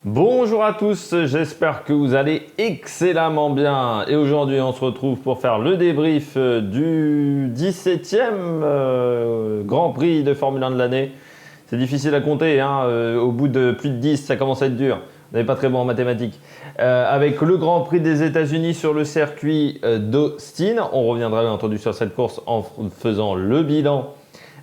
Bonjour à tous, j'espère que vous allez excellemment bien. Et aujourd'hui, on se retrouve pour faire le débrief du 17e Grand Prix de Formule 1 de l'année. C'est difficile à compter, hein, au bout de plus de 10, ça commence à être dur. Vous n'êtes pas très bon en mathématiques. Avec le Grand Prix des États-Unis sur le circuit d'Austin. On reviendra bien entendu sur cette course en faisant le bilan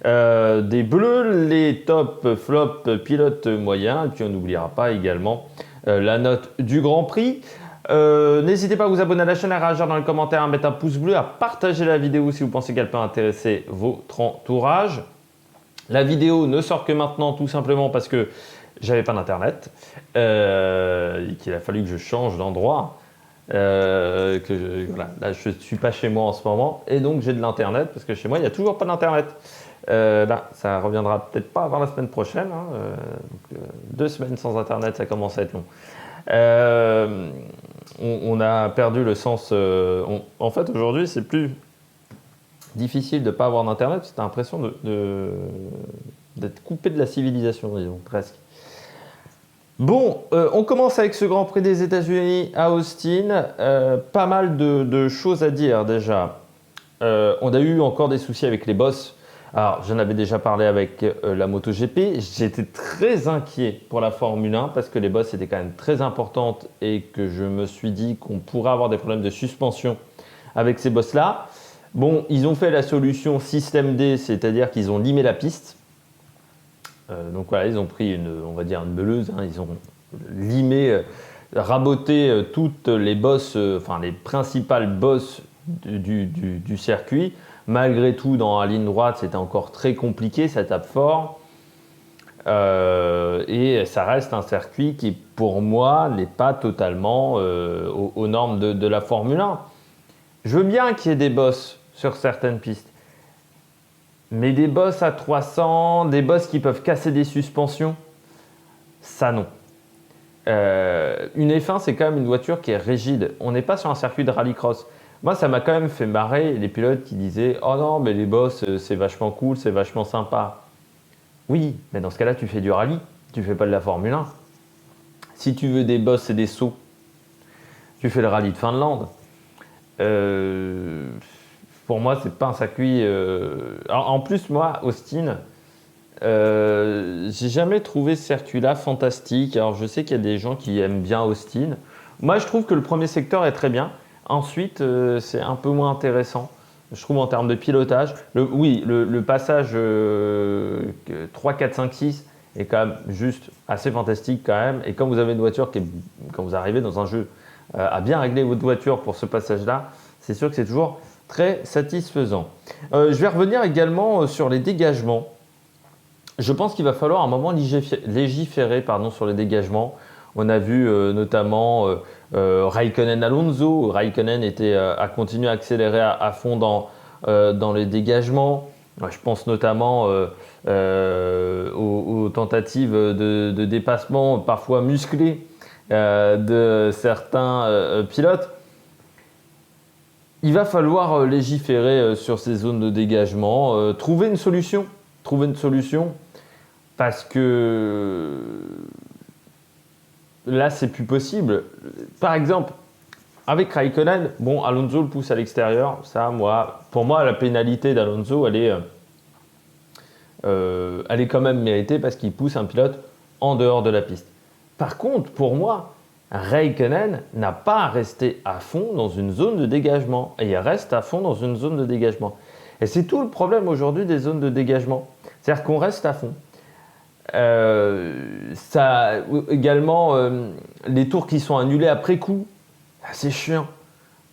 des bleus, les top, flop, pilotes moyens. Et puis on n'oubliera pas également la note du Grand Prix. N'hésitez pas à vous abonner à la chaîne, à réagir dans les commentaires, à mettre un pouce bleu, à partager la vidéo si vous pensez qu'elle peut intéresser votre entourage. La vidéo ne sort que maintenant tout simplement parce que j'avais pas d'internet, qu'il a fallu que je change d'endroit. Voilà, là je suis pas chez moi en ce moment et donc j'ai de l'internet parce que chez moi il n'y a toujours pas d'internet. Là, ça reviendra peut-être pas avant la semaine prochaine. 2 semaines sans internet, ça commence à être long. On a perdu le sens. En fait, aujourd'hui, c'est plus difficile de ne pas avoir d'internet. C'est l'impression d'être coupé de la civilisation, disons, presque. Bon, on commence avec ce Grand Prix des États-Unis à Austin. Pas mal de choses à dire déjà. On a eu encore des soucis avec les boss. Alors, j'en avais déjà parlé avec la MotoGP. J'étais très inquiet pour la Formule 1 parce que les bosses étaient quand même très importantes et que je me suis dit qu'on pourrait avoir des problèmes de suspension avec ces bosses-là. Bon, ils ont fait la solution système D, c'est-à-dire qu'ils ont limé la piste. Donc voilà, ils ont pris on va dire une meuleuse, hein, ils ont limé, raboté toutes les bosses, enfin les principales bosses du circuit. Malgré tout, dans la ligne droite, c'était encore très compliqué, ça tape fort. Et ça reste un circuit qui, pour moi, n'est pas totalement aux normes de la Formule 1. Je veux bien qu'il y ait des bosses sur certaines pistes. Mais des bosses à 300, des bosses qui peuvent casser des suspensions, ça non. Une F1, c'est quand même une voiture qui est rigide. On n'est pas sur un circuit de rallycross. Moi, ça m'a quand même fait marrer les pilotes qui disaient « Oh non, mais les bosses, c'est vachement cool, c'est vachement sympa. » Oui, mais dans ce cas-là, tu fais du rallye, tu fais pas de la Formule 1. Si tu veux des bosses et des sauts, tu fais le rallye de Finlande. Pour moi, c'est pas un circuit... En plus, moi, Austin, j'ai jamais trouvé ce circuit-là fantastique. Alors, je sais qu'il y a des gens qui aiment bien Austin. Moi, je trouve que le premier secteur est très bien. Ensuite, c'est un peu moins intéressant, je trouve, en termes de pilotage. Le passage 3, 4, 5, 6 est quand même juste assez fantastique quand même. Et quand vous avez une voiture quand vous arrivez dans un jeu à bien régler votre voiture pour ce passage-là, c'est sûr que c'est toujours très satisfaisant. Je vais revenir également sur les dégagements. Je pense qu'il va falloir à un moment légiférer sur les dégagements. On a vu notamment Raikkonen Alonso. Raikkonen a continué à accélérer à fond dans les dégagements. Je pense notamment aux tentatives de dépassement parfois musclées de certains pilotes. Il va falloir légiférer sur ces zones de dégagement, trouver une solution parce que là, c'est plus possible. Par exemple, avec Raikkonen, bon, Alonso le pousse à l'extérieur. Ça, pour moi, la pénalité d'Alonso, elle est quand même méritée parce qu'il pousse un pilote en dehors de la piste. Par contre, pour moi, Raikkonen n'a pas à rester à fond dans une zone de dégagement. Et il reste à fond dans une zone de dégagement. Et c'est tout le problème aujourd'hui des zones de dégagement. C'est-à-dire qu'on reste à fond. Également, les tours qui sont annulés après coup, c'est chiant.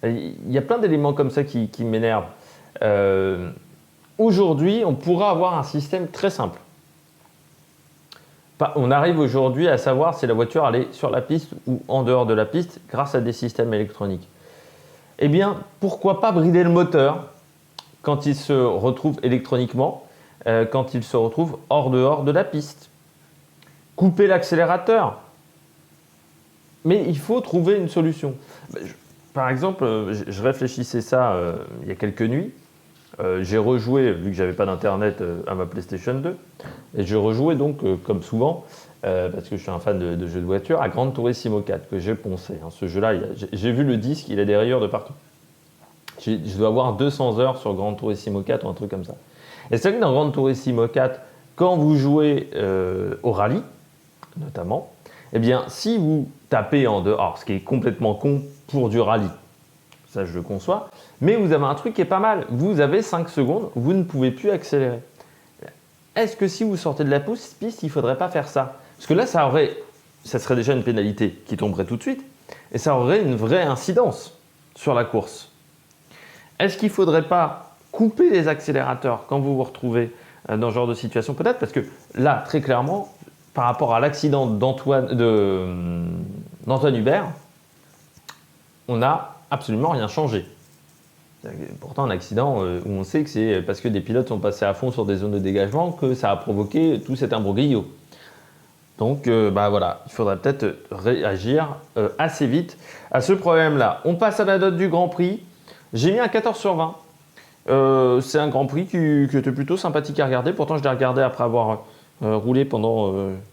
Il y a plein d'éléments comme ça qui m'énervent. Aujourd'hui, on pourra avoir un système très simple. On arrive aujourd'hui à savoir si la voiture elle est sur la piste ou en dehors de la piste grâce à des systèmes électroniques. Eh bien, pourquoi pas brider le moteur quand il se retrouve électroniquement, quand il se retrouve hors de la piste. Couper l'accélérateur. Mais il faut trouver une solution. Par exemple, je réfléchissais ça il y a quelques nuits. J'ai rejoué, vu que j'avais pas d'internet, à ma PlayStation 2. Et je rejouais donc, comme souvent. parce que je suis un fan de jeux de voiture, à Gran Turismo 4, que j'ai poncé. Hein. Ce jeu-là, j'ai vu le disque, il a des rayures de partout. Je dois avoir 200 heures sur Gran Turismo 4 ou un truc comme ça. Et c'est vrai que dans Gran Turismo 4, quand vous jouez au rallye, notamment, eh bien, si vous tapez en dehors, ce qui est complètement con pour du rallye, ça je le conçois, mais vous avez un truc qui est pas mal. Vous avez 5 secondes, vous ne pouvez plus accélérer. Est-ce que si vous sortez de la piste, il ne faudrait pas faire ça? Parce que là, ça serait déjà une pénalité qui tomberait tout de suite, et ça aurait une vraie incidence sur la course. Est-ce qu'il ne faudrait pas couper les accélérateurs quand vous vous retrouvez dans ce genre de situation? Peut-être parce que là, très clairement, par rapport à l'accident d'Antoine Hubert, on n'a absolument rien changé. Pourtant, un accident où on sait que c'est parce que des pilotes sont passés à fond sur des zones de dégagement que ça a provoqué tout cet imbroglio. Donc voilà, il faudrait peut-être réagir assez vite à ce problème-là. On passe à la note du Grand Prix. J'ai mis un 14 sur 20. C'est un Grand Prix qui était plutôt sympathique à regarder. Pourtant, je l'ai regardé après avoir roulé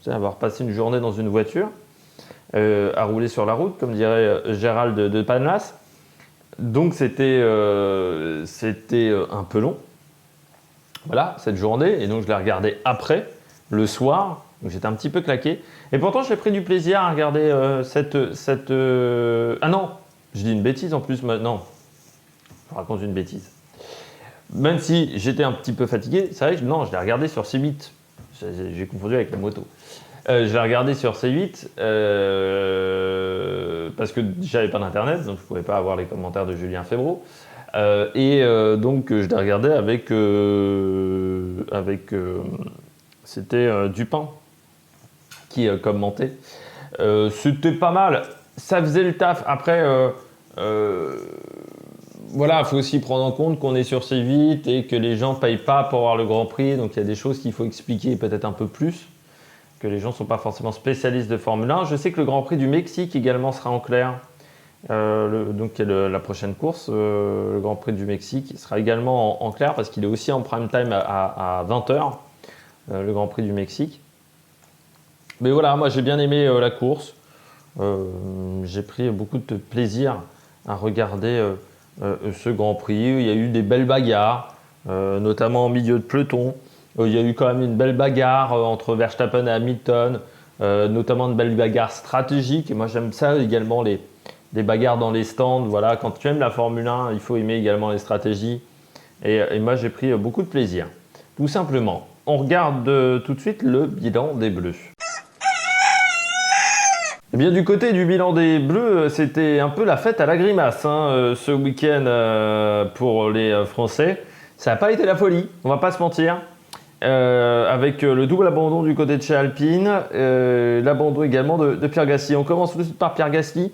avoir passé une journée dans une voiture, à rouler sur la route, comme dirait Gérald de Panlas. Donc c'était un peu long. Voilà, cette journée. Et donc je l'ai regardé après, le soir. Donc j'étais un petit peu claqué. Et pourtant, j'ai pris du plaisir à regarder Ah non, je dis une bêtise en plus. Non, je raconte une bêtise. Même si j'étais un petit peu fatigué, c'est vrai que non, je l'ai regardé sur C8. J'ai confondu avec la moto. Je l'ai regardé sur C8 parce que j'avais pas d'internet, donc je pouvais pas avoir les commentaires de Julien Febvreau. Donc je l'ai regardé c'était Dupin qui commentait. C'était pas mal, ça faisait le taf. Après, voilà, il faut aussi prendre en compte qu'on est sur C8 et que les gens ne payent pas pour voir le Grand Prix, donc il y a des choses qu'il faut expliquer peut-être un peu plus, que les gens ne sont pas forcément spécialistes de Formule 1. Je sais que le Grand Prix du Mexique également sera en clair, donc la prochaine course, le Grand Prix du Mexique sera également en clair parce qu'il est aussi en prime time à 20h, le Grand Prix du Mexique. Mais voilà, moi j'ai bien aimé la course, j'ai pris beaucoup de plaisir à regarder ce Grand Prix. Il y a eu des belles bagarres, notamment en milieu de peloton. Il y a eu quand même une belle bagarre entre Verstappen et Hamilton, notamment une belle bagarre stratégique. Et moi, j'aime ça également, les bagarres dans les stands. Voilà, quand tu aimes la Formule 1, il faut aimer également les stratégies. Et moi, j'ai pris beaucoup de plaisir. Tout simplement. On regarde tout de suite le bilan des Bleus. Eh bien, du côté du bilan des Bleus, c'était un peu la fête à la grimace ce week-end pour les Français. Ça n'a pas été la folie, on va pas se mentir. Avec le double abandon du côté de chez Alpine, l'abandon également de Pierre Gasly. On commence tout de suite par Pierre Gasly.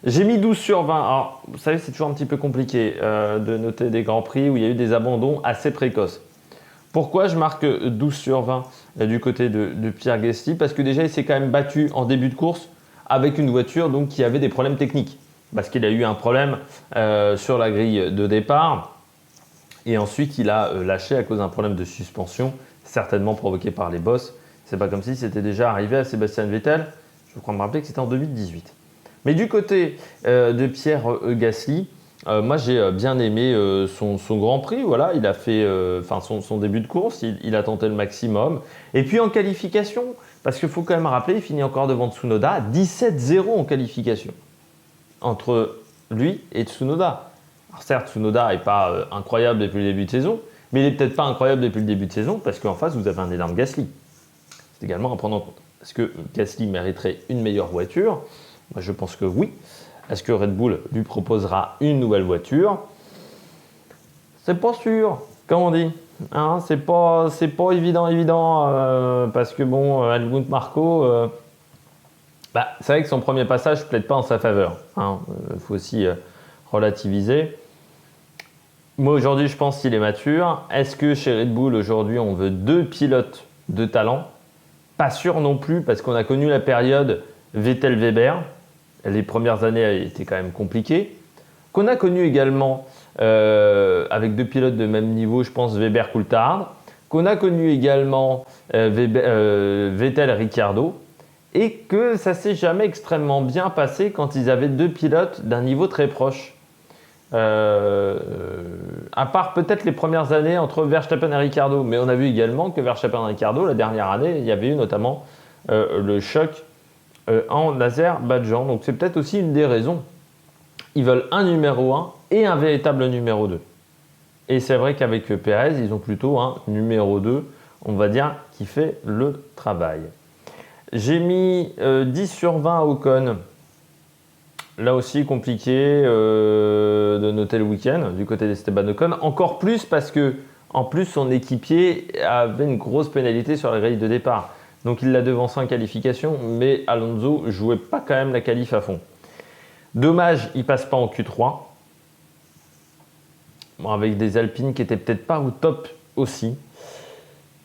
J'ai mis 12 sur 20. Alors, vous savez, c'est toujours un petit peu compliqué de noter des Grands Prix où il y a eu des abandons assez précoces. Pourquoi je marque 12 sur 20 du côté de Pierre Gasly? Parce que déjà, il s'est quand même battu en début de course avec une voiture donc, qui avait des problèmes techniques. Parce qu'il a eu un problème sur la grille de départ. Et ensuite, il a lâché à cause d'un problème de suspension, certainement provoqué par les boss. C'est pas comme si c'était déjà arrivé à Sébastien Vettel. Je crois me rappeler que c'était en 2018. Mais du côté de Pierre Gasly, moi j'ai bien aimé son Grand Prix. Voilà, il a fait son début de course, il a tenté le maximum. Et puis en qualification, parce qu'il faut quand même rappeler, il finit encore devant Tsunoda, 17-0 en qualification entre lui et Tsunoda. Alors certes, Tsunoda n'est pas incroyable depuis le début de saison, mais il n'est peut-être pas incroyable depuis le début de saison parce qu'en face, vous avez un énorme Gasly. C'est également à prendre en compte. Est-ce que Gasly mériterait une meilleure voiture? Moi, je pense que oui. Est-ce que Red Bull lui proposera une nouvelle voiture? C'est pas sûr, comme on dit. Hein, c'est pas évident, parce que bon, Helmut Marko, c'est vrai que son premier passage ne plaide pas en sa faveur. Faut aussi relativiser. Moi, aujourd'hui, je pense qu'il est mature. Est-ce que chez Red Bull, aujourd'hui, on veut 2 pilotes de talent? Pas sûr non plus, parce qu'on a connu la période Vettel-Weber. Les premières années étaient quand même compliquées. Qu'on a connu également avec 2 pilotes de même niveau, je pense Weber-Coulthard. Qu'on a connu également Vettel-Ricciardo. et que ça s'est jamais extrêmement bien passé quand ils avaient deux pilotes d'un niveau très proche. À part peut-être les premières années entre Verstappen et Ricciardo, mais on a vu également que Verstappen et Ricciardo, la dernière année, il y avait eu notamment le choc en Azerbaïdjan. Donc c'est peut-être aussi une des raisons. Ils veulent un numéro 1 et un véritable numéro 2. Et c'est vrai qu'avec Pérez, ils ont plutôt un numéro 2, on va dire, qui fait le travail. J'ai mis 10 sur 20 à Ocon. Là aussi, compliqué de noter le week-end du côté d'Esteban Ocon. Encore plus parce que, en plus, son équipier avait une grosse pénalité sur la grille de départ. Donc il l'a devancé en qualification, mais Alonso jouait pas quand même la qualif à fond. Dommage, il passe pas en Q3. Bon, avec des Alpines qui étaient peut-être pas au top aussi.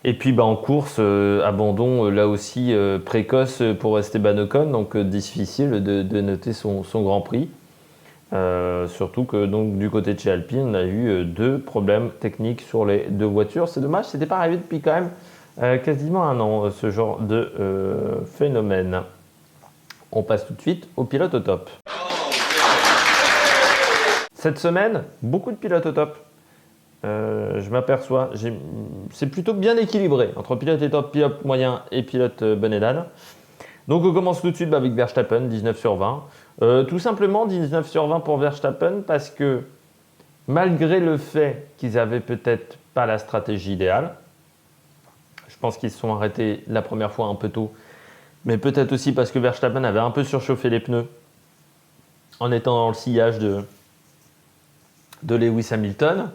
Et puis en course, abandon là aussi précoce pour Esteban Ocon, donc difficile de noter son Grand Prix. Surtout que donc, du côté de chez Alpine, on a eu deux problèmes techniques sur les deux voitures. C'est dommage, c'était pas arrivé depuis quand même quasiment un an, ce genre de phénomène. On passe tout de suite au pilote au top. Cette semaine, beaucoup de pilotes au top. Je m'aperçois, c'est plutôt bien équilibré entre pilote et top, pilote moyen et pilote bon et d'âne. Donc on commence tout de suite avec Verstappen, 19 sur 20. Tout simplement 19 sur 20 pour Verstappen parce que malgré le fait qu'ils n'avaient peut-être pas la stratégie idéale, je pense qu'ils se sont arrêtés la première fois un peu tôt, mais peut-être aussi parce que Verstappen avait un peu surchauffé les pneus en étant dans le sillage de Lewis Hamilton.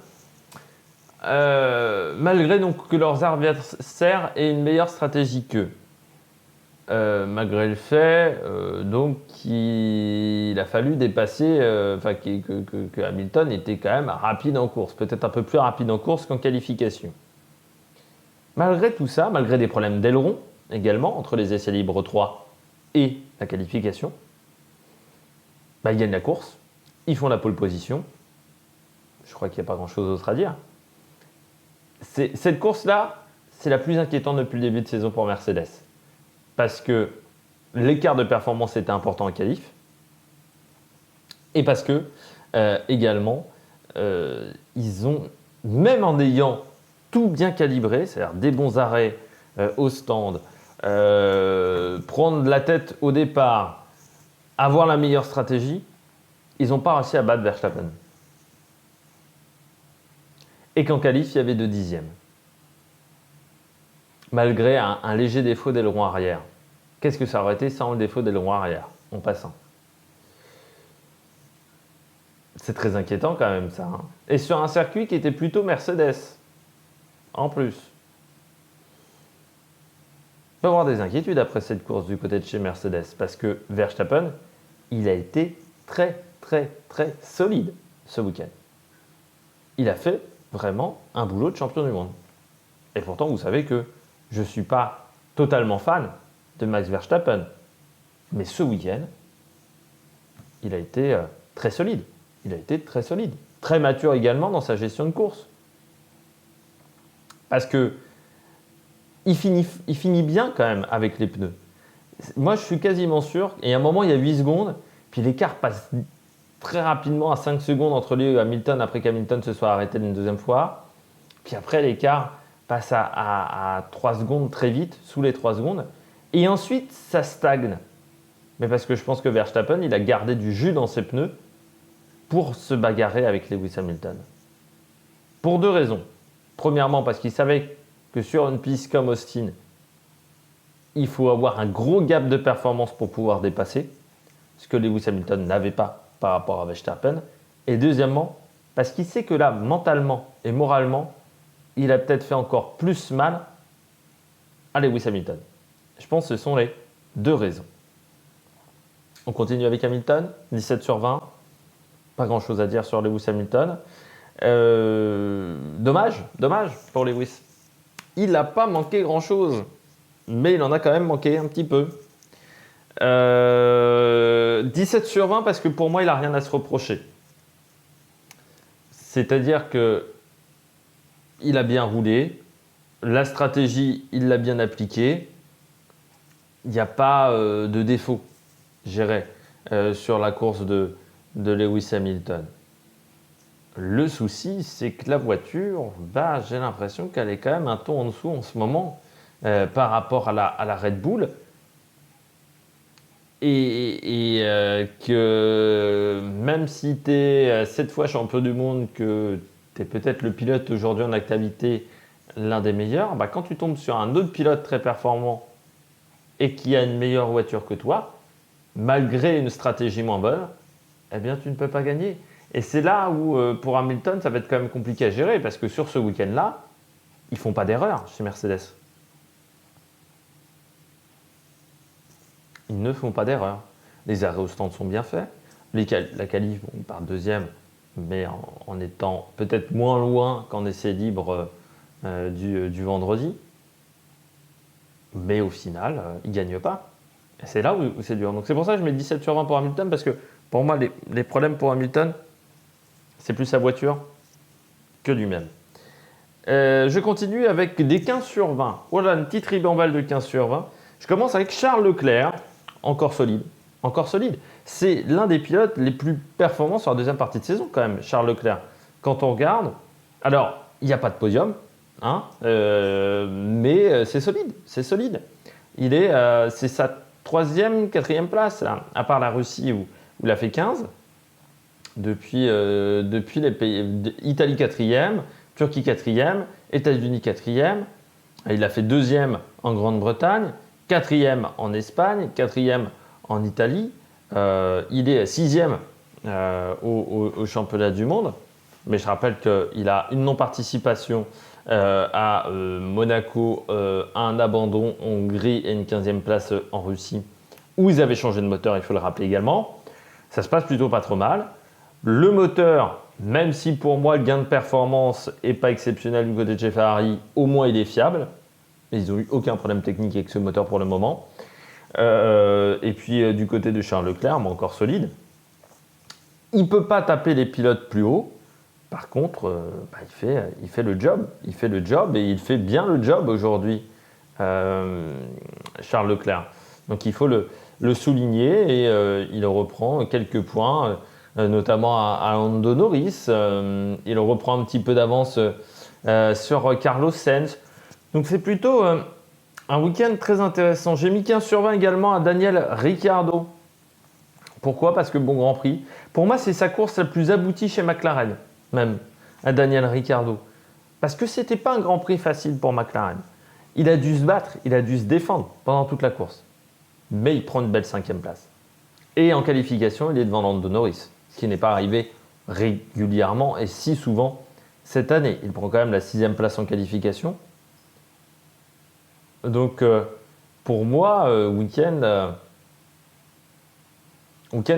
Malgré donc que leurs adversaires aient une meilleure stratégie qu'eux. Malgré le fait donc qu'il a fallu dépasser, que Hamilton était quand même rapide en course, peut-être un peu plus rapide en course qu'en qualification. Malgré tout ça, malgré des problèmes d'aileron également entre les essais libres 3 et la qualification, ils gagnent la course, ils font la pole position. Je crois qu'il n'y a pas grand-chose d'autre à dire. Cette course-là, c'est la plus inquiétante depuis le début de saison pour Mercedes. Parce que l'écart de performance était important en qualif. Et parce que, également, ils ont, même en ayant tout bien calibré, c'est-à-dire des bons arrêts au stand, prendre la tête au départ, avoir la meilleure stratégie, ils n'ont pas réussi à battre Verstappen. Et qu'en qualif, il y avait 2 dixièmes. Malgré un léger défaut d'aileron arrière. Qu'est-ce que ça aurait été sans le défaut d'aileron arrière, en passant? C'est très inquiétant quand même ça. Hein. Et sur un circuit qui était plutôt Mercedes, en plus. On peut avoir des inquiétudes après cette course du côté de chez Mercedes, parce que Verstappen, il a été très solide ce week-end. Il a fait vraiment un boulot de champion du monde. Et pourtant, vous savez que je ne suis pas totalement fan de Max Verstappen. Mais ce week-end, il a été très solide. Il a été très solide. Très mature également dans sa gestion de course. Parce que il finit bien quand même avec les pneus. Moi, je suis quasiment sûr, et à un moment, il y a 8 secondes, puis l'écart passe très rapidement à 5 secondes entre lui et Hamilton après qu'Hamilton se soit arrêté une deuxième fois. Puis après, l'écart passe à 3 secondes très vite, sous les 3 secondes. Et ensuite, ça stagne. Mais parce que je pense que Verstappen, il a gardé du jus dans ses pneus pour se bagarrer avec Lewis Hamilton. Pour 2 raisons. Premièrement, parce qu'il savait que sur une piste comme Austin, il faut avoir un gros gap de performance pour pouvoir dépasser, ce que Lewis Hamilton n'avait pas par rapport à Verstappen. Et deuxièmement, parce qu'il sait que là, mentalement et moralement, il a peut-être fait encore plus mal à Lewis Hamilton. Je pense que ce sont les 2 raisons. On continue avec Hamilton, 17 sur 20. Pas grand-chose à dire sur Lewis Hamilton. Dommage pour Lewis. Il n'a pas manqué grand-chose, mais il en a quand même manqué un petit peu. 17 sur 20 parce que pour moi, il n'a rien à se reprocher. C'est-à-dire que il a bien roulé, la stratégie, il l'a bien appliquée. il n'y a pas de défaut, je dirais, sur la course de Lewis Hamilton. Le souci, c'est que la voiture, bah, j'ai l'impression qu'elle est quand même un ton en dessous en ce moment par rapport à la Red Bull. Et que même si tu es 7 fois champion du monde, que tu es peut-être le pilote aujourd'hui en activité l'un des meilleurs, bah, quand tu tombes sur un autre pilote très performant et qui a une meilleure voiture que toi, malgré une stratégie moins bonne, eh bien tu ne peux pas gagner. Et c'est là où pour Hamilton ça va être quand même compliqué à gérer parce que sur ce week-end-là, ils font pas d'erreur chez Mercedes. Ils ne font pas d'erreur. Les arrêts au stand sont bien faits. La qualif, bon, ils partent deuxième, mais en étant peut-être moins loin qu'en essai libre du vendredi. Mais au final, ils ne gagnent pas. Et c'est là où c'est dur. Donc c'est pour ça que je mets 17 sur 20 pour Hamilton, parce que pour moi, les problèmes pour Hamilton, c'est plus sa voiture que lui-même. Je continue avec des 15 sur 20. Voilà, une petite ribambelle de 15 sur 20. Je commence avec Charles Leclerc, encore solide. Encore solide. C'est l'un des pilotes les plus performants sur la deuxième partie de saison, quand même, Charles Leclerc. Quand on regarde, alors, il n'y a pas de podium, hein, mais c'est solide, c'est solide. C'est sa troisième, quatrième place, là, à part la Russie où il a fait 15. Depuis les pays, Italie 4e, Turquie 4e, États-Unis 4e. Il a fait 2e en Grande-Bretagne, 4e en Espagne, 4e en Italie. Il est 6e au championnat du monde. Mais je rappelle qu'il a une non-participation à Monaco, un abandon en Hongrie et une 15e place en Russie, où ils avaient changé de moteur, il faut le rappeler également. Ça se passe plutôt pas trop mal. Le moteur, même si pour moi le gain de performance n'est pas exceptionnel du côté de chez Ferrari, au moins il est fiable. Ils n'ont eu aucun problème technique avec ce moteur pour le moment. Et puis du côté de Charles Leclerc, mais encore solide. Il ne peut pas taper les pilotes plus haut. Par contre, il fait le job. Il fait le job et il fait bien le job aujourd'hui, Charles Leclerc. Donc il faut le souligner et il reprend quelques points, notamment à Lando Norris. Il reprend un petit peu d'avance sur Carlos Sainz. Donc c'est plutôt un week-end très intéressant. J'ai mis 15 sur 20 également à Daniel Ricciardo. Pourquoi? Parce que bon Grand Prix. Pour moi, c'est sa course la plus aboutie chez McLaren, même, à Daniel Ricciardo. Parce que c'était pas un Grand Prix facile pour McLaren. Il a dû se battre, il a dû se défendre pendant toute la course. Mais il prend une belle 5e place. Et en qualification, il est devant Lando Norris, ce qui n'est pas arrivé régulièrement et si souvent cette année. Il prend quand même la 6e place en qualification. Donc, pour moi, week-end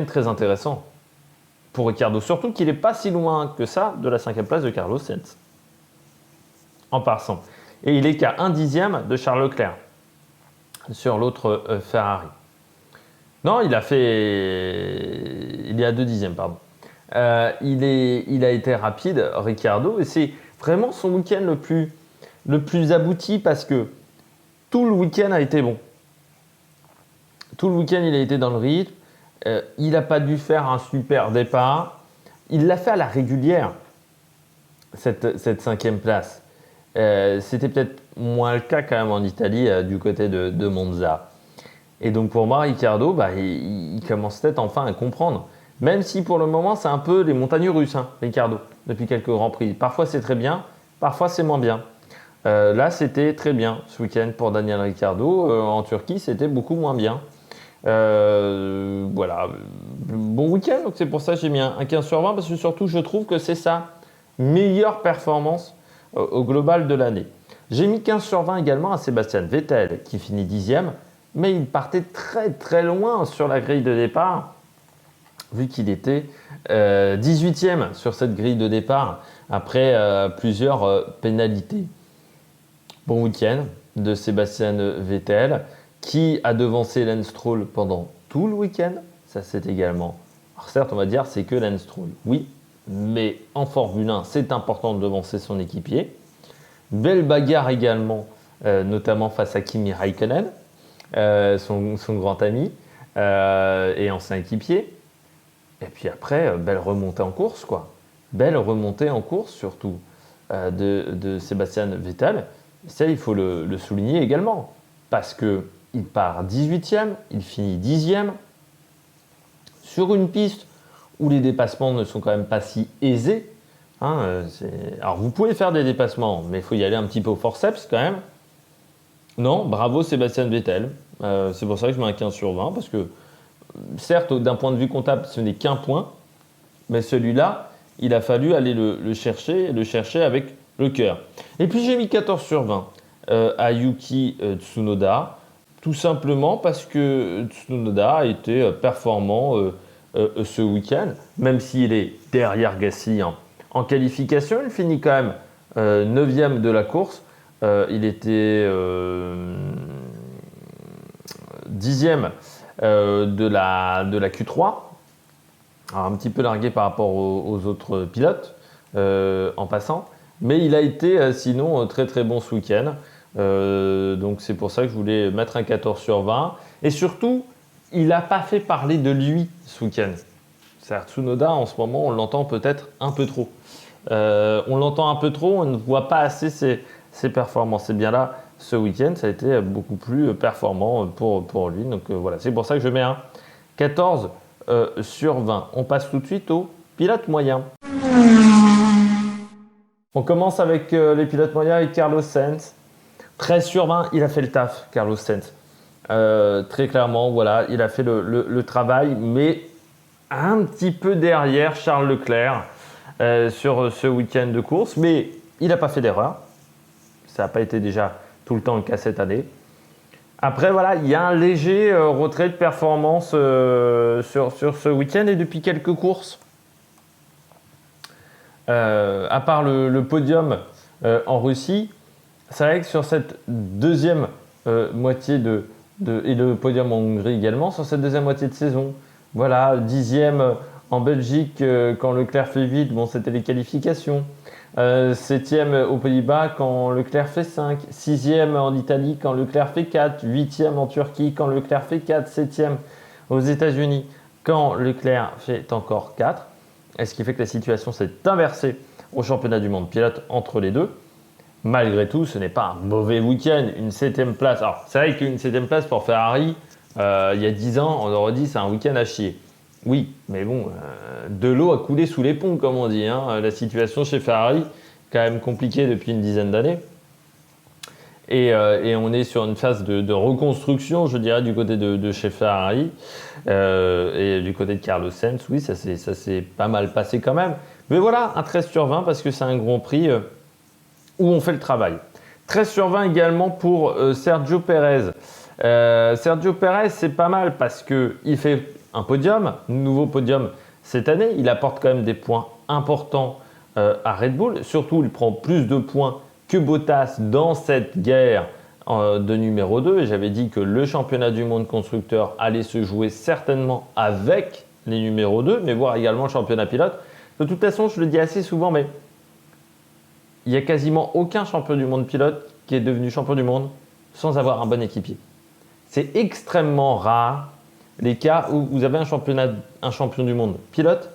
très intéressant pour Ricciardo. Surtout qu'il n'est pas si loin que ça de la 5e place de Carlos Sainz, en passant. Et il est qu'à 1/10 de Charles Leclerc sur l'autre Ferrari. Non, il est à 2/10, pardon. Il a été rapide, Ricciardo, et c'est vraiment son week-end le plus abouti parce que tout le week-end a été bon. Tout le week-end, il a été dans le rythme. Il n'a pas dû faire un super départ. Il l'a fait à la régulière, cette 5e place. C'était peut-être moins le cas quand même en Italie, du côté de Monza. Et donc pour moi, Ricciardo, il commence peut-être enfin à comprendre. Même si pour le moment, c'est un peu les montagnes russes, hein, Ricciardo, depuis quelques Grands Prix. Parfois c'est très bien, parfois c'est moins bien. Là, c'était très bien ce week-end pour Daniel Ricciardo. En Turquie, c'était beaucoup moins bien. Voilà, bon week-end, donc c'est pour ça que j'ai mis un 15 sur 20, parce que surtout, je trouve que c'est sa meilleure performance au global de l'année. J'ai mis 15 sur 20 également à Sébastien Vettel, qui finit 10e, mais il partait très très loin sur la grille de départ, vu qu'il était 18e sur cette grille de départ, après plusieurs pénalités. Bon week-end de Sébastien Vettel, qui a devancé Lance Stroll pendant tout le week-end. Ça, c'est également... Alors certes, on va dire, c'est que Lance Stroll, oui, mais en Formule 1, c'est important de devancer son équipier. Belle bagarre également, notamment face à Kimi Raikkonen. son grand ami et ancien équipier. Et puis après, belle remontée en course, quoi. Belle remontée en course, surtout, de Sébastien Vettel. Et ça, il faut le souligner également. Parce qu'il part 18e, il finit 10e, sur une piste où les dépassements ne sont quand même pas si aisés. Hein, alors, vous pouvez faire des dépassements, mais il faut y aller un petit peu au forceps quand même. Non, bravo Sébastien Vettel. C'est pour ça que je mets un 15 sur 20, parce que, certes, d'un point de vue comptable, ce n'est qu'un point, mais celui-là, il a fallu aller le chercher avec le cœur. Et puis j'ai mis 14 sur 20 à Yuki Tsunoda, tout simplement parce que Tsunoda a été performant ce week-end, même s'il est derrière Gasly en qualification. Il finit quand même 9e de la course. Il était 10e de la Q3. Alors, un petit peu largué par rapport aux autres pilotes en passant. Mais il a été sinon très très bon ce week-end. Donc c'est pour ça que je voulais mettre un 14 sur 20. Et surtout, il n'a pas fait parler de lui ce week-end. C'est-à-dire Tsunoda, en ce moment, on l'entend peut-être un peu trop. On l'entend un peu trop, on ne voit pas assez ses performances. Et bien là, ce week-end, ça a été beaucoup plus performant pour lui. Donc voilà, c'est pour ça que je mets un 14 sur 20. On passe tout de suite au pilote moyen. On commence avec les pilotes moyens et Carlos Sainz. 13 sur 20, il a fait le taf, Carlos Sainz. Très clairement, voilà, il a fait le travail, mais un petit peu derrière Charles Leclerc sur ce week-end de course. Mais il n'a pas fait d'erreur. Ça n'a pas été déjà tout le temps le cas cette année. Après, voilà, il y a un léger retrait de performance sur ce week-end et depuis quelques courses. À part le podium en Russie, c'est vrai que sur cette deuxième moitié et le podium en Hongrie également, sur cette deuxième moitié de saison, voilà, 10e en Belgique quand Leclerc fait 8, bon, c'était les qualifications. 7e aux Pays-Bas quand Leclerc fait 5, 6e en Italie quand Leclerc fait 4, 8e en Turquie quand Leclerc fait 4, 7e aux États-Unis quand Leclerc fait encore 4. Et ce qui fait que la situation s'est inversée au championnat du monde pilote entre les deux. Malgré tout, ce n'est pas un mauvais week-end, une 7e place. Alors, c'est vrai qu'une 7e place pour Ferrari, il y a 10 ans, on aurait dit c'est un week-end à chier. Oui, mais bon, de l'eau a coulé sous les ponts, comme on dit. Hein. La situation chez Ferrari, quand même compliquée depuis une dizaine d'années. Et on est sur une phase de reconstruction, je dirais, du côté de chez Ferrari. Et du côté de Carlos Sainz, oui, ça s'est pas mal passé quand même. Mais voilà, un 13 sur 20 parce que c'est un Grand Prix où on fait le travail. 13 sur 20 également pour Sergio Pérez. Sergio Pérez, c'est pas mal parce qu'il fait un podium, nouveau podium cette année. Il apporte quand même des points importants à Red Bull. Surtout, il prend plus de points que Bottas dans cette guerre de numéro 2. Et j'avais dit que le championnat du monde constructeur allait se jouer certainement avec les numéros 2, mais voire également le championnat pilote. De toute façon, je le dis assez souvent, mais il n'y a quasiment aucun champion du monde pilote qui est devenu champion du monde sans avoir un bon équipier. C'est extrêmement rare les cas où vous avez un champion du monde pilote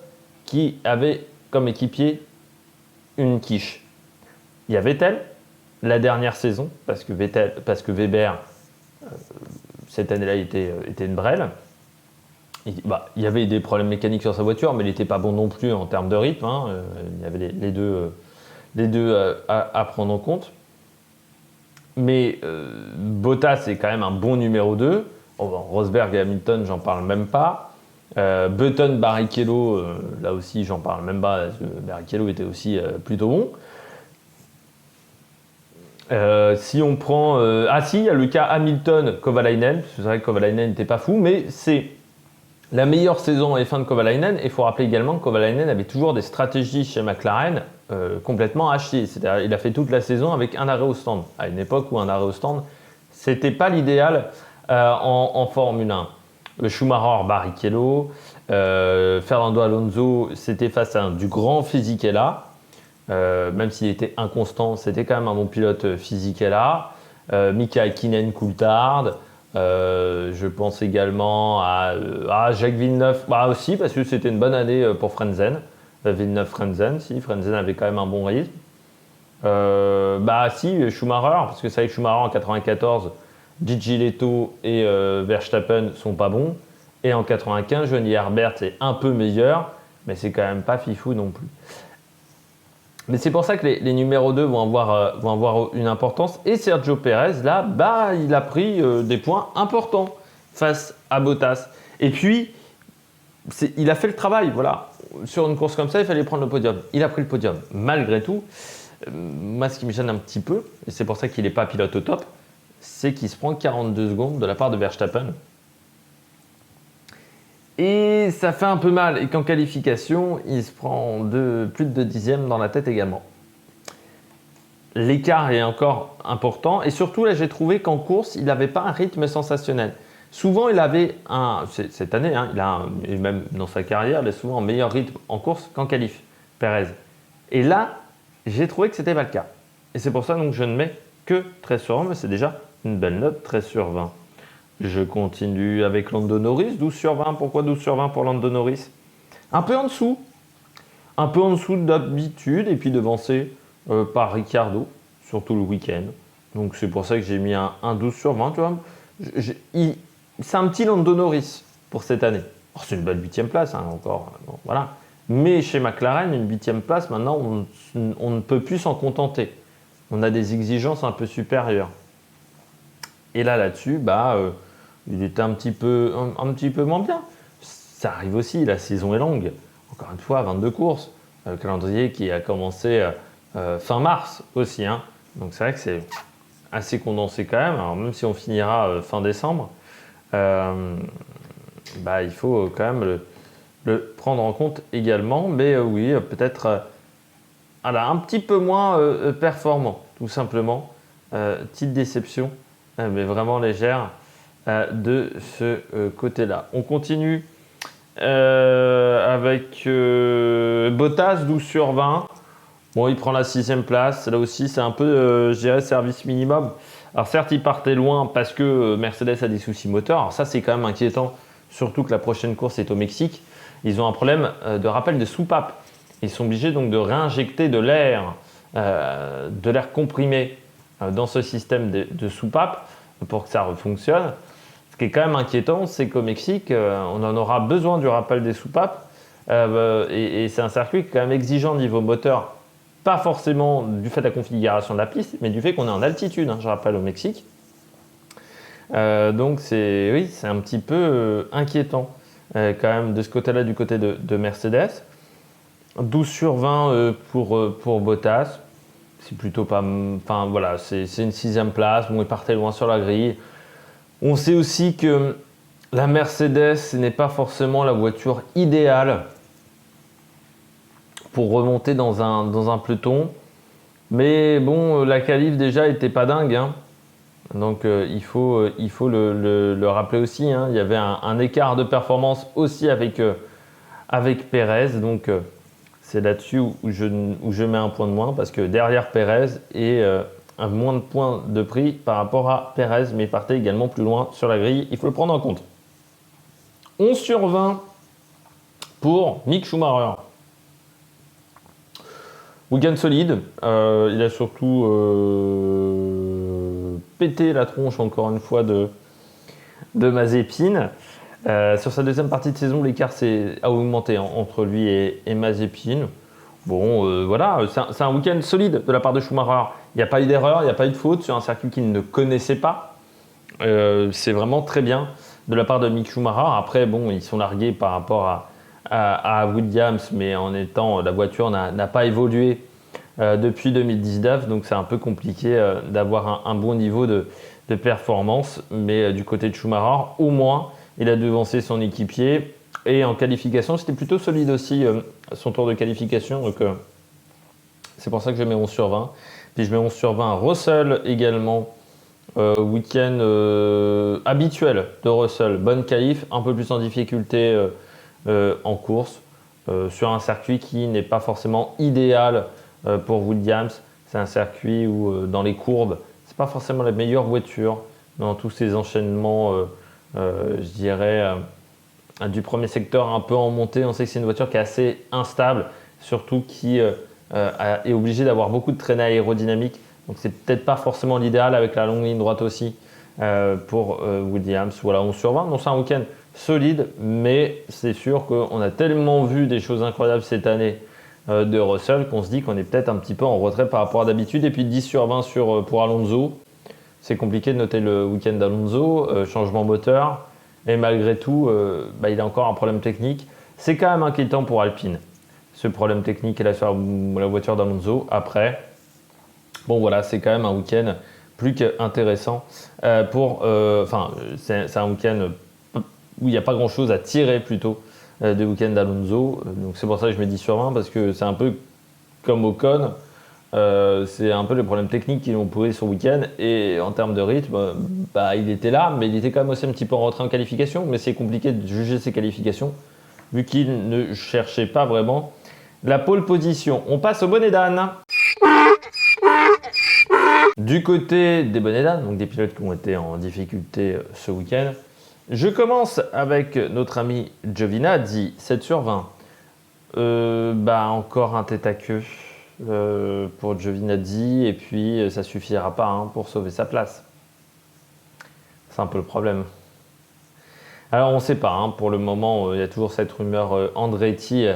qui avait comme équipier une quiche. Il y a Vettel, la dernière saison, parce que Weber, cette année-là, était une brêle. Il y avait des problèmes mécaniques sur sa voiture, mais il n'était pas bon non plus en termes de rythme. Hein. Il y avait les deux à prendre en compte. Mais Bottas est quand même un bon numéro 2. Rosberg et Hamilton, j'en parle même pas. Button, Barrichello, là aussi, j'en parle même pas, parce que Barrichello était aussi plutôt bon. Si on prend... il y a le cas Hamilton-Kovalainen. C'est vrai que Kovalainen n'était pas fou, mais c'est la meilleure saison en F1 de Kovalainen. Et il faut rappeler également que Kovalainen avait toujours des stratégies chez McLaren complètement à chier. C'est-à-dire il a fait toute la saison avec un arrêt au stand. À une époque où un arrêt au stand, c'était pas l'idéal en Formule 1. Schumacher, Barrichello, Fernando Alonso, c'était face à du grand Fisichella. Même s'il était inconstant, c'était quand même un bon pilote Fisichella. Mika Hakkinen, Coulthard. Je pense également à Jacques Villeneuve, bah aussi parce que c'était une bonne année pour Frentzen. Villeneuve-Frentzen, si, Frentzen avait quand même un bon rythme. Bah si, Schumacher, parce que c'est vrai que Schumacher en 94, Gigi Leto et Verstappen sont pas bons. Et en 95, Johnny Herbert est un peu meilleur, mais c'est quand même pas fifou non plus. Mais c'est pour ça que les numéros 2 vont avoir une importance. Et Sergio Pérez, là, bah, il a pris des points importants face à Bottas. Et puis, il a fait le travail, voilà. Sur une course comme ça, il fallait prendre le podium. Il a pris le podium. Malgré tout, moi, ce qui me gêne un petit peu, et c'est pour ça qu'il n'est pas pilote au top, c'est qu'il se prend 42 secondes de la part de Verstappen. Et ça fait un peu mal. Et qu'en qualification, il se prend plus de 2 dixièmes dans la tête également. L'écart est encore important. Et surtout, là, j'ai trouvé qu'en course, il n'avait pas un rythme sensationnel. Souvent, il avait cette année, hein, et même dans sa carrière, il a souvent un meilleur rythme en course qu'en qualif, Pérez. Et là, j'ai trouvé que ce n'était pas le cas. Et c'est pour ça donc je ne mets que 13 sur 20, mais c'est déjà une belle note, 13 sur 20. Je continue avec Lando Norris, 12 sur 20. Pourquoi 12 sur 20 pour Lando Norris? Un peu en dessous d'habitude, et puis devancé par Ricciardo, surtout le week-end. Donc c'est pour ça que j'ai mis un 12 sur 20, tu vois. C'est un petit Lando Norris pour cette année. C'est une belle 8e place, hein, encore. Bon, voilà. Mais chez McLaren, une 8e place, maintenant, on ne peut plus s'en contenter. On a des exigences un peu supérieures. Et là-dessus, il était un petit peu moins bien. Ça arrive aussi, la saison est longue. Encore une fois, 22 courses. Calendrier qui a commencé fin mars aussi, hein. Donc c'est vrai que c'est assez condensé quand même. Alors même si on finira fin décembre, il faut quand même le prendre en compte également. Mais oui, peut-être un petit peu moins performant, tout simplement. Petite déception, mais vraiment légère de ce côté-là. On continue avec Bottas, 12 sur 20. Bon, il prend la 6e place. Là aussi, c'est un peu, je dirais, service minimum. Alors certes, il partait loin parce que Mercedes a des soucis moteurs. Alors ça, c'est quand même inquiétant, surtout que la prochaine course est au Mexique. Ils ont un problème de rappel de soupape. Ils sont obligés donc de réinjecter de l'air comprimé dans ce système de soupape pour que ça fonctionne. Ce qui est quand même inquiétant, c'est qu'au Mexique, on en aura besoin du rappel des soupapes. Et c'est un circuit quand même exigeant niveau moteur. Pas forcément du fait de la configuration de la piste, mais du fait qu'on est en altitude, hein, je rappelle, au Mexique. Donc c'est un petit peu inquiétant quand même de ce côté-là, du côté de Mercedes. 12 sur 20 pour Bottas. C'est plutôt pas... Enfin voilà, c'est une 6e place. Bon, il partait loin sur la grille. On sait aussi que la Mercedes n'est pas forcément la voiture idéale pour remonter dans un peloton. Mais bon, la qualif déjà était pas dingue, hein. Donc il faut le rappeler aussi, hein. Il y avait un écart de performance aussi avec Pérez. Donc c'est là-dessus où je mets un point de moins, parce que derrière Pérez et un moins de points de prix par rapport à Pérez, mais il partait également plus loin sur la grille. Il faut le prendre en compte. 11 sur 20 pour Mick Schumacher. Week-end solide. Il a surtout pété la tronche encore une fois de Mazepin. Sur sa deuxième partie de saison, l'écart a augmenté entre lui et Mazepin. Bon, voilà, c'est un week-end solide de la part de Schumacher. Il n'y a pas eu d'erreur, il n'y a pas eu de faute sur un circuit qu'il ne connaissait pas. C'est vraiment très bien de la part de Mick Schumacher. Après, bon, ils sont largués par rapport à Williams, mais la voiture n'a pas évolué depuis 2019, donc c'est un peu compliqué d'avoir un bon niveau de performance. Mais du côté de Schumacher, au moins, il a devancé son équipier. Et en qualification, c'était plutôt solide aussi, son tour de qualification. Donc, c'est pour ça que je mets 11 sur 20. Puis je mets 11 sur 20 à Russell également. Week-end habituel de Russell. Bonne qualif, un peu plus en difficulté en course. Sur un circuit qui n'est pas forcément idéal pour Williams. C'est un circuit où, dans les courbes, c'est pas forcément la meilleure voiture. dans tous ces enchaînements, je dirais, du premier secteur un peu en montée. On sait que c'est une voiture qui est assez instable, surtout qui est obligée d'avoir beaucoup de traînée aérodynamique. Donc c'est peut-être pas forcément l'idéal avec la longue ligne droite aussi pour Williams. Voilà, 11 sur 20. Donc c'est un week-end solide, mais c'est sûr qu'on a tellement vu des choses incroyables cette année de Russell qu'on se dit qu'on est peut-être un petit peu en retrait par rapport à d'habitude. Et puis 10 sur 20 pour Alonso. C'est compliqué de noter le week-end d'Alonso, changement moteur. Et malgré tout, il a encore un problème technique. C'est quand même inquiétant pour Alpine, ce problème technique et sur la voiture d'Alonso. Après, bon voilà, c'est quand même un week-end plus qu'intéressant. C'est un week-end où il n'y a pas grand-chose à tirer plutôt du week-end d'Alonso. Donc c'est pour ça que je mets 10 sur 20, parce que c'est un peu comme Ocon. C'est un peu les problèmes techniques qui l'ont posé ce week-end. Et en termes de rythme, il était là, mais il était quand même aussi un petit peu en retrait en qualification. Mais c'est compliqué de juger ses qualifications, vu qu'il ne cherchait pas vraiment la pole position. On passe au bonnet d'âne. Du côté des bonnets d'âne, donc des pilotes qui ont été en difficulté ce week-end, je commence avec notre ami Giovinazzi, 7 sur 20. Encore un tête à queue pour Giovinazzi, et puis ça suffira pas pour sauver sa place. C'est un peu le problème. Alors on ne sait pas, pour le moment il y a toujours cette rumeur Andretti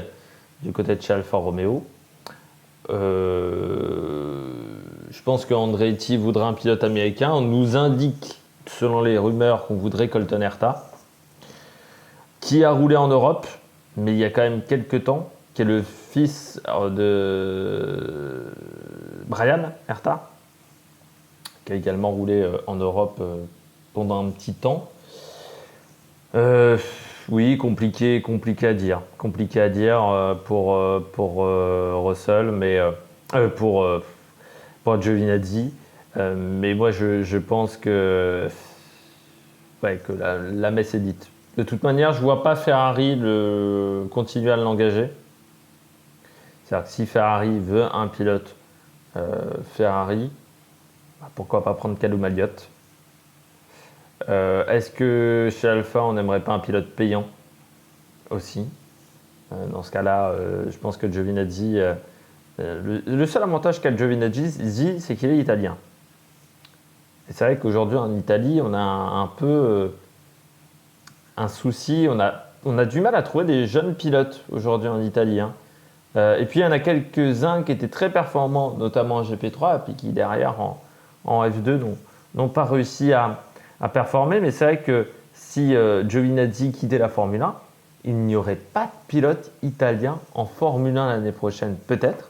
du côté de chez Alfa Romeo. Je pense qu'Andretti voudra un pilote américain. On nous indique, selon les rumeurs, qu'on voudrait Colton Herta, qui a roulé en Europe, mais il y a quand même quelques temps, qui est le fils de Brian Herta, qui a également roulé en Europe pendant un petit temps. Oui, compliqué à dire. Compliqué à dire pour Russell, mais pour Giovinazzi. Mais moi, je pense que la messe est dite. De toute manière, je ne vois pas Ferrari continuer à l'engager. C'est-à-dire que si Ferrari veut un pilote Ferrari, pourquoi pas prendre Callum Elliott. Est-ce que chez Alpha, on n'aimerait pas un pilote payant aussi? Dans ce cas-là, je pense que Giovinazzi... le seul avantage qu'a Giovinazzi, c'est qu'il est italien. Et c'est vrai qu'aujourd'hui, en Italie, on a un peu un souci. On a du mal à trouver des jeunes pilotes aujourd'hui en Italie. Et puis, il y en a quelques-uns qui étaient très performants, notamment en GP3, et puis qui, derrière, en F2, n'ont pas réussi à performer. Mais c'est vrai que si Giovinazzi quittait la Formule 1, il n'y aurait pas de pilote italien en Formule 1 l'année prochaine, peut-être.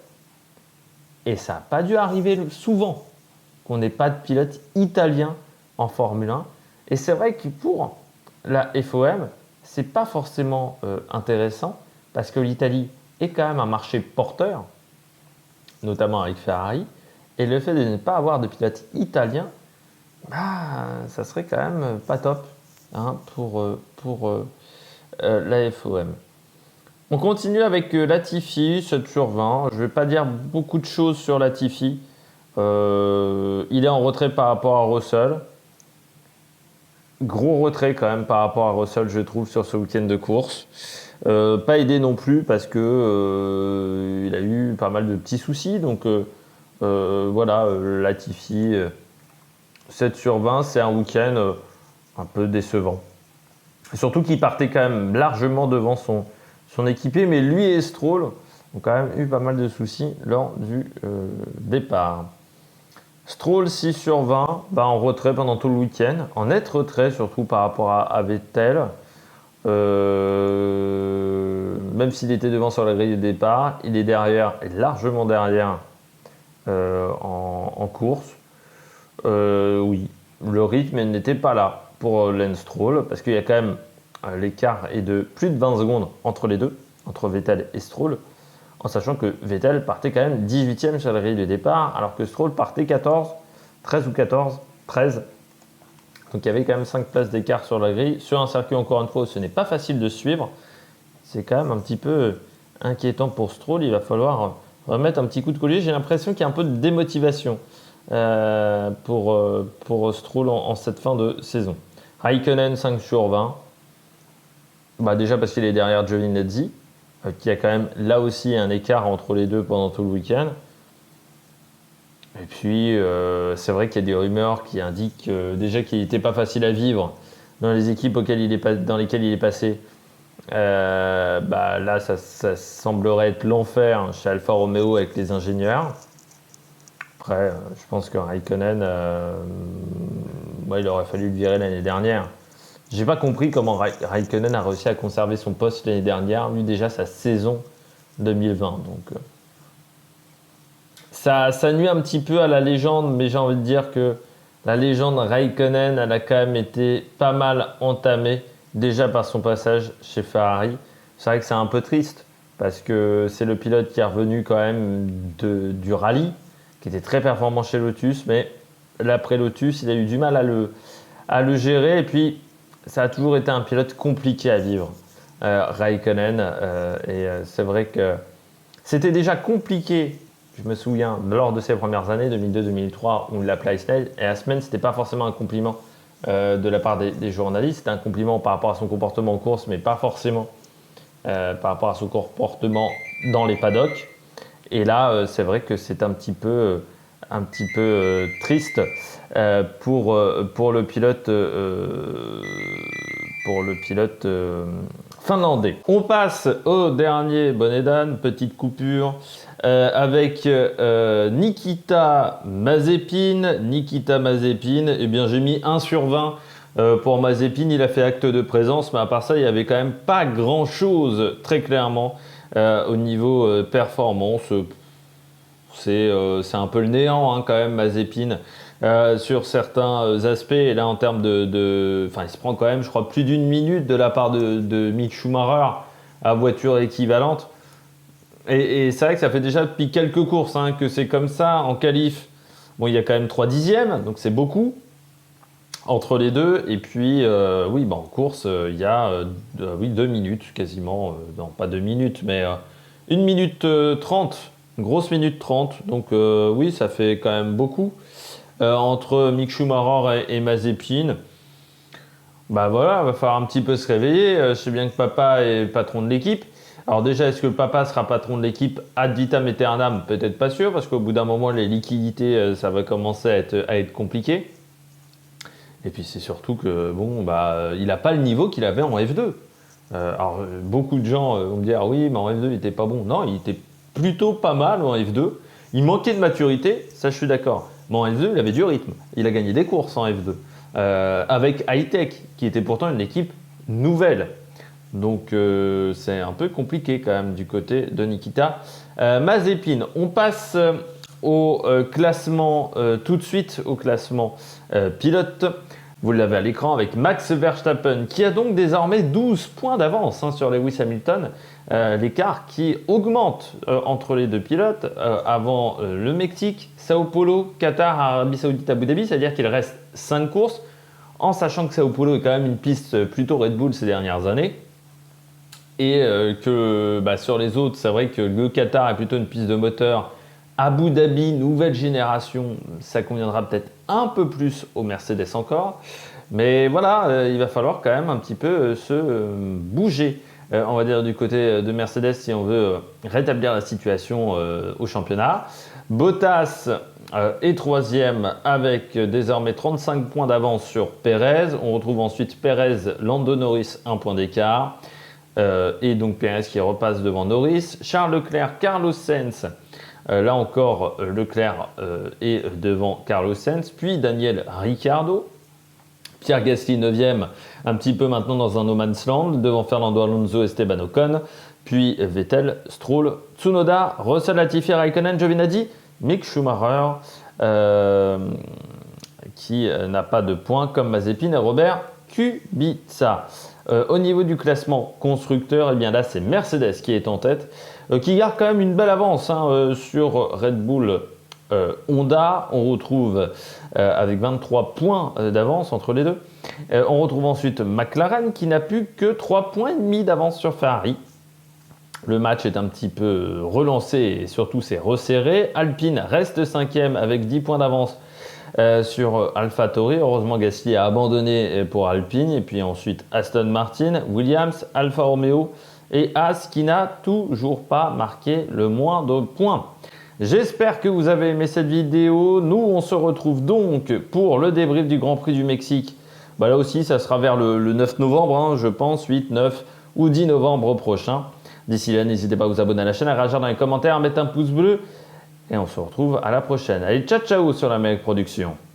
Et ça n'a pas dû arriver souvent qu'on n'ait pas de pilote italien en Formule 1. Et c'est vrai que pour la FOM, ce n'est pas forcément intéressant, parce que l'Italie est quand même un marché porteur, notamment avec Ferrari. Et le fait de ne pas avoir de pilote italien, ça serait quand même pas top pour la FOM. On continue avec Latifi, 7 sur 20. Je ne vais pas dire beaucoup de choses sur Latifi. Il est en retrait par rapport à Russell. Gros retrait quand même par rapport à Russell, je trouve, sur ce week-end de course. Pas aidé non plus parce que il a eu pas mal de petits soucis. Donc Latifi, 7 sur 20, c'est un week-end un peu décevant. Surtout qu'il partait quand même largement devant son équipier, mais lui et Stroll ont quand même eu pas mal de soucis lors du départ. Stroll 6 sur 20, en retrait pendant tout le week-end, en net retrait surtout par rapport à Vettel. Même s'il était devant sur la grille de départ, il est derrière, et largement derrière en course. Oui, le rythme n'était pas là pour Lance Stroll, parce qu'il y a quand même l'écart est de plus de 20 secondes entre les deux, entre Vettel et Stroll, en sachant que Vettel partait quand même 18e sur la grille de départ, alors que Stroll partait 13 ou 13. Donc il y avait quand même 5 places d'écart sur la grille. Sur un circuit, encore une fois, où ce n'est pas facile de suivre, c'est quand même un petit peu inquiétant pour Stroll. Il va falloir remettre un petit coup de collier. J'ai l'impression qu'il y a un peu de démotivation pour Stroll en cette fin de saison. Raikkonen 5 sur 20. Bah déjà parce qu'il est derrière Giovinazzi, qui a quand même là aussi un écart entre les deux pendant tout le week-end. Et puis, c'est vrai qu'il y a des rumeurs qui indiquent déjà qu'il n'était pas facile à vivre dans les équipes dans lesquelles il est passé. Là, ça semblerait être l'enfer chez Alfa Romeo avec les ingénieurs. Après, je pense que Raikkonen, il aurait fallu le virer l'année dernière. J'ai pas compris comment Raikkonen a réussi à conserver son poste l'année dernière, lui déjà sa saison 2020. Donc, ça nuit un petit peu à la légende, mais j'ai envie de dire que la légende Raikkonen, elle a quand même été pas mal entamée déjà par son passage chez Ferrari. C'est vrai que c'est un peu triste parce que c'est le pilote qui est revenu quand même du rallye, qui était très performant chez Lotus, mais l'après Lotus, il a eu du mal à le gérer et puis ça a toujours été un pilote compliqué à vivre, Raikkonen, c'est vrai que c'était déjà compliqué. Je me souviens, lors de ses premières années, 2002-2003, on l'appelait Iceland, et la semaine, c'était pas forcément un compliment de la part des journalistes, c'était un compliment par rapport à son comportement en course, mais pas forcément par rapport à son comportement dans les paddocks. Et là, c'est vrai que c'est un petit peu triste pour le pilote finlandais. On passe au dernier bonnet d'âne, petite coupure, avec Nikita Mazepin. Nikita Mazepin, eh bien j'ai mis 1 sur 20 pour Mazepin, il a fait acte de présence, mais à part ça, il n'y avait quand même pas grand-chose, très clairement, au niveau performance. C'est un peu le néant hein, quand même, Mazepin. Sur certains aspects, et là en termes enfin, il se prend quand même, je crois, plus d'une minute de la part de Mick Schumacher à voiture équivalente. Et c'est vrai que ça fait déjà depuis quelques courses hein, que c'est comme ça. En qualif, bon, il y a quand même 3 dixièmes, donc c'est beaucoup entre les deux. Et puis, en course, il y a 2 minutes quasiment. Non, pas 2 minutes, mais 1 minute 30, une grosse minute 30. Donc oui, ça fait quand même beaucoup. Entre Mick Schumacher et Mazepin, bah voilà, il va falloir un petit peu se réveiller. Je sais bien que papa est patron de l'équipe. Alors déjà, est-ce que le papa sera patron de l'équipe ad vitam aeternam? Peut-être pas sûr, parce qu'au bout d'un moment, les liquidités, ça va commencer à être compliqué. Et puis c'est surtout que il n'a pas le niveau qu'il avait en F2. Alors beaucoup de gens vont me dire oui, mais en F2 il était pas bon. Non, il était plutôt pas mal en F2. Il manquait de maturité, ça je suis d'accord. Mais en F2, il avait du rythme. Il a gagné des courses en F2. Avec Hightech, qui était pourtant une équipe nouvelle. Donc c'est un peu compliqué quand même du côté de Nikita Mazepin. On passe au classement tout de suite, au classement pilote. Vous l'avez à l'écran avec Max Verstappen qui a donc désormais 12 points d'avance sur Lewis Hamilton. L'écart qui augmente entre les deux pilotes avant le Mexique, Sao Paulo, Qatar, Arabie Saoudite, Abu Dhabi. C'est-à-dire qu'il reste 5 courses en sachant que Sao Paulo est quand même une piste plutôt Red Bull ces dernières années. Et que sur les autres, c'est vrai que le Qatar est plutôt une piste de moteur. Abu Dhabi, nouvelle génération, ça conviendra peut-être un peu plus aux Mercedes encore. Mais voilà, il va falloir quand même un petit peu se bouger, on va dire, du côté de Mercedes si on veut rétablir la situation au championnat. Bottas est troisième avec désormais 35 points d'avance sur Perez. On retrouve ensuite Perez, Lando Norris, 1 point d'écart. Et donc Perez qui repasse devant Norris. Charles Leclerc, Carlos Sainz. Là encore, Leclerc est devant Carlos Sainz, puis Daniel Ricciardo, Pierre Gasly 9e, un petit peu maintenant dans un no man's land, devant Fernando Alonso, Esteban Ocon, puis Vettel, Stroll, Tsunoda, Russell, Latifi, Raikkonen, Giovinazzi, Mick Schumacher, qui n'a pas de points, comme Mazepin et Robert Kubica. Au niveau du classement constructeur, eh bien là c'est Mercedes qui est en tête, qui garde quand même une belle avance sur Red Bull Honda. On retrouve avec 23 points d'avance entre les deux. On retrouve ensuite McLaren qui n'a plus que 3 points et demi d'avance sur Ferrari. Le match est un petit peu relancé et surtout c'est resserré. Alpine reste 5e avec 10 points d'avance sur AlphaTauri. Heureusement, Gasly a abandonné pour Alpine. Et puis ensuite Aston Martin, Williams, Alfa Romeo et Haas qui n'a toujours pas marqué le moindre point. J'espère que vous avez aimé cette vidéo. Nous, on se retrouve donc pour le débrief du Grand Prix du Mexique. Bah, là aussi, ça sera vers le 9 novembre, hein, je pense, 8, 9 ou 10 novembre prochain. D'ici là, n'hésitez pas à vous abonner à la chaîne, à réagir dans les commentaires, à mettre un pouce bleu. Et on se retrouve à la prochaine. Allez, ciao ciao sur l'Amérique Production.